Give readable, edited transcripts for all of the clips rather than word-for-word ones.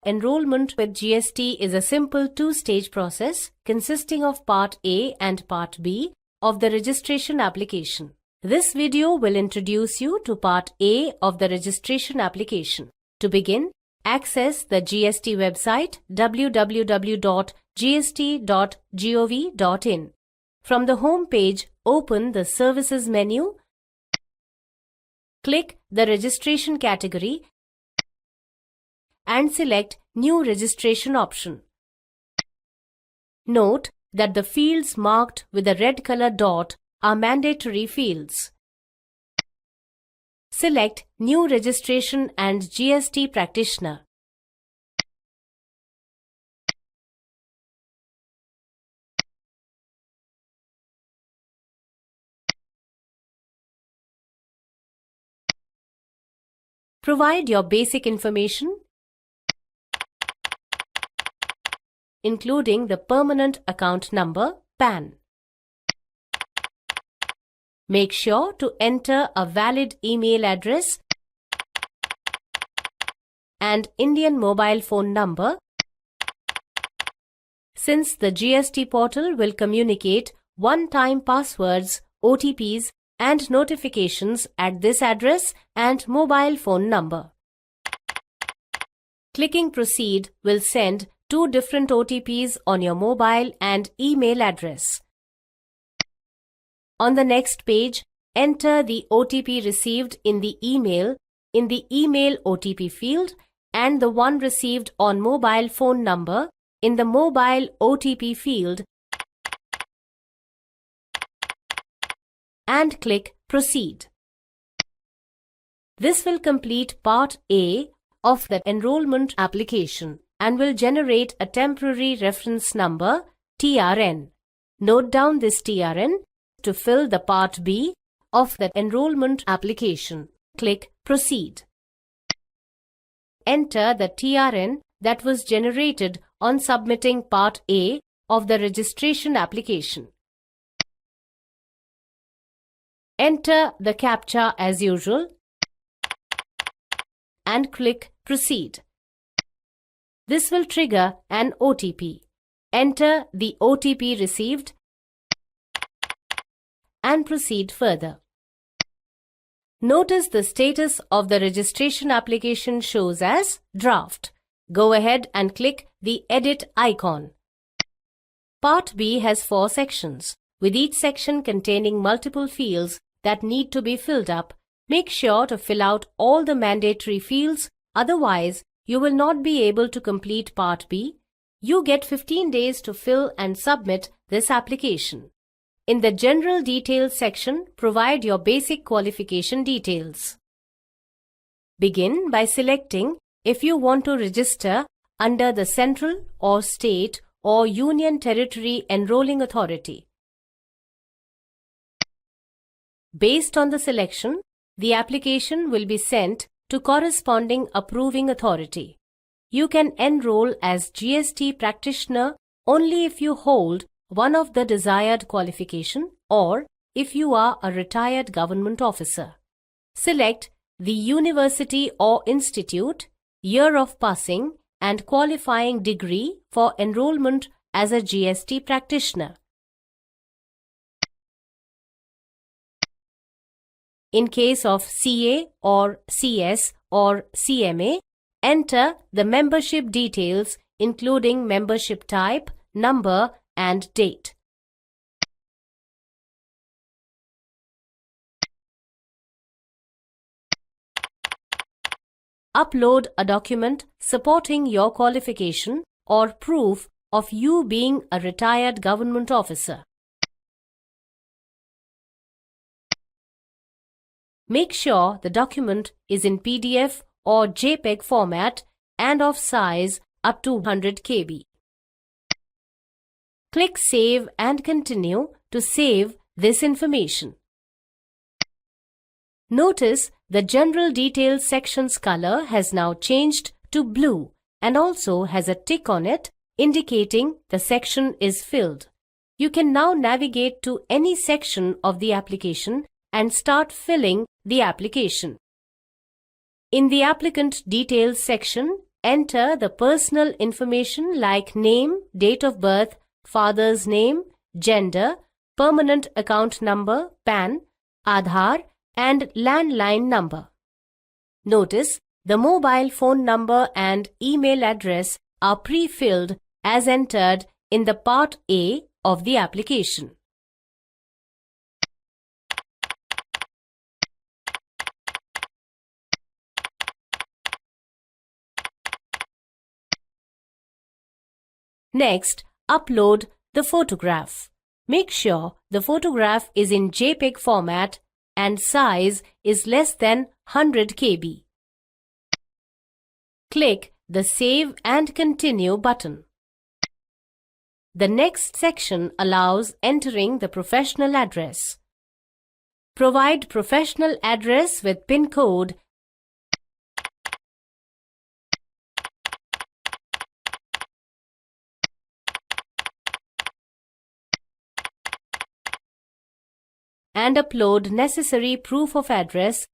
Enrollment with GST is a simple two-stage process consisting of Part A and Part B of the registration application. This video will introduce you to Part A of the registration application. To begin, access the GST website www.gst.gov.in. From the home page, open the Services menu, click the Registration category and select New Registration option. Note that the fields marked with a red color dot are mandatory fields. Select New Registration and GST Practitioner. Provide your basic information, including the permanent account number, PAN. Make sure to enter a valid email address and Indian mobile phone number, since the GST portal will communicate one-time passwords, OTPs, and notifications at this address and mobile phone number. Clicking Proceed will send two different OTPs on your mobile and email address. On the next page, enter the OTP received in the email OTP field and the one received on mobile phone number in the mobile OTP field and click Proceed. This will complete Part A of the enrollment application and will generate a temporary reference number, TRN. Note down this TRN to fill the Part B of the enrollment application. Click Proceed. Enter the TRN that was generated on submitting Part A of the registration application. Enter the CAPTCHA as usual and click Proceed. This will trigger an OTP. Enter the OTP received and proceed further. Notice the status of the registration application shows as draft. Go ahead and click the edit icon. Part B has 4 sections, with each section containing multiple fields that need to be filled up. Make sure to fill out all the mandatory fields, otherwise you will not be able to complete Part B. You get 15 days to fill and submit this application. In the General Details section, provide your basic qualification details. Begin by selecting if you want to register under the Central or State or Union Territory Enrolling Authority. Based on the selection, the application will be sent to corresponding approving authority. You can enroll as GST practitioner only if you hold one of the desired qualification or if you are a retired government officer. Select the university or institute, year of passing, and qualifying degree for enrollment as a GST practitioner. In case of CA or CS or CMA, enter the membership details including membership type, number, and date. Upload a document supporting your qualification or proof of you being a retired government officer. Make sure the document is in PDF or JPEG format and of size up to 100 KB. Click Save and Continue to save this information. Notice the General Details section's color has now changed to blue and also has a tick on it indicating the section is filled. You can now navigate to any section of the application and start filling the application. In the Applicant Details section, enter the personal information like name, date of birth, father's name, gender, permanent account number, PAN, Aadhaar, and landline number. Notice the mobile phone number and email address are pre-filled as entered in the Part A of the application. Next, upload the photograph. Make sure the photograph is in JPEG format and size is less than 100 KB. Click the Save and Continue button. The next section allows entering the professional address. Provide professional address with PIN code and upload necessary proof of address.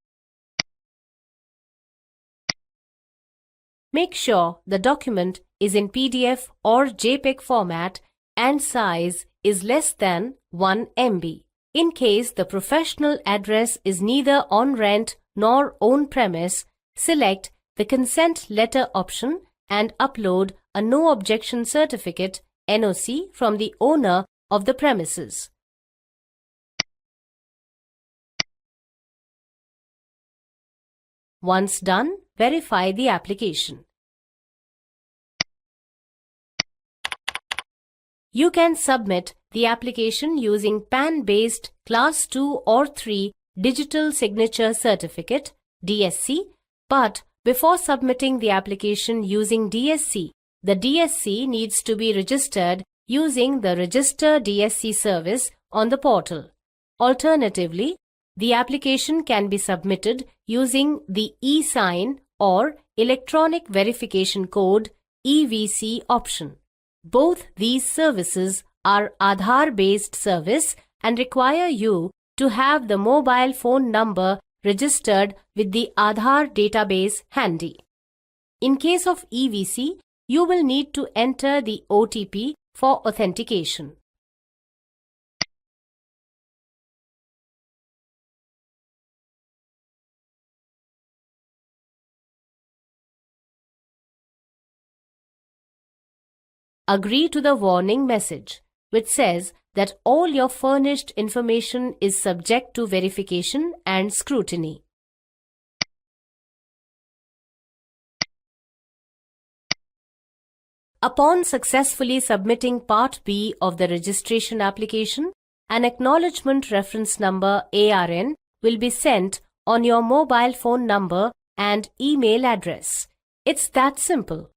Make sure the document is in PDF or JPEG format and size is less than 1 MB. In case the professional address is neither on rent nor own premise, select the consent letter option and upload a no objection certificate (NOC) from the owner of the premises. Once done, verify the application. You can submit the application using PAN-based Class 2 or 3 Digital Signature Certificate (DSC), but before submitting the application using DSC, the DSC needs to be registered using the Register DSC service on the portal. Alternatively, the application can be submitted using the e-sign or Electronic Verification Code (EVC) option. Both these services are Aadhaar-based service and require you to have the mobile phone number registered with the Aadhaar database handy. In case of EVC, you will need to enter the OTP for authentication. Agree to the warning message, which says that all your furnished information is subject to verification and scrutiny. Upon successfully submitting Part B of the registration application, an acknowledgement reference number ARN will be sent on your mobile phone number and email address. It's that simple.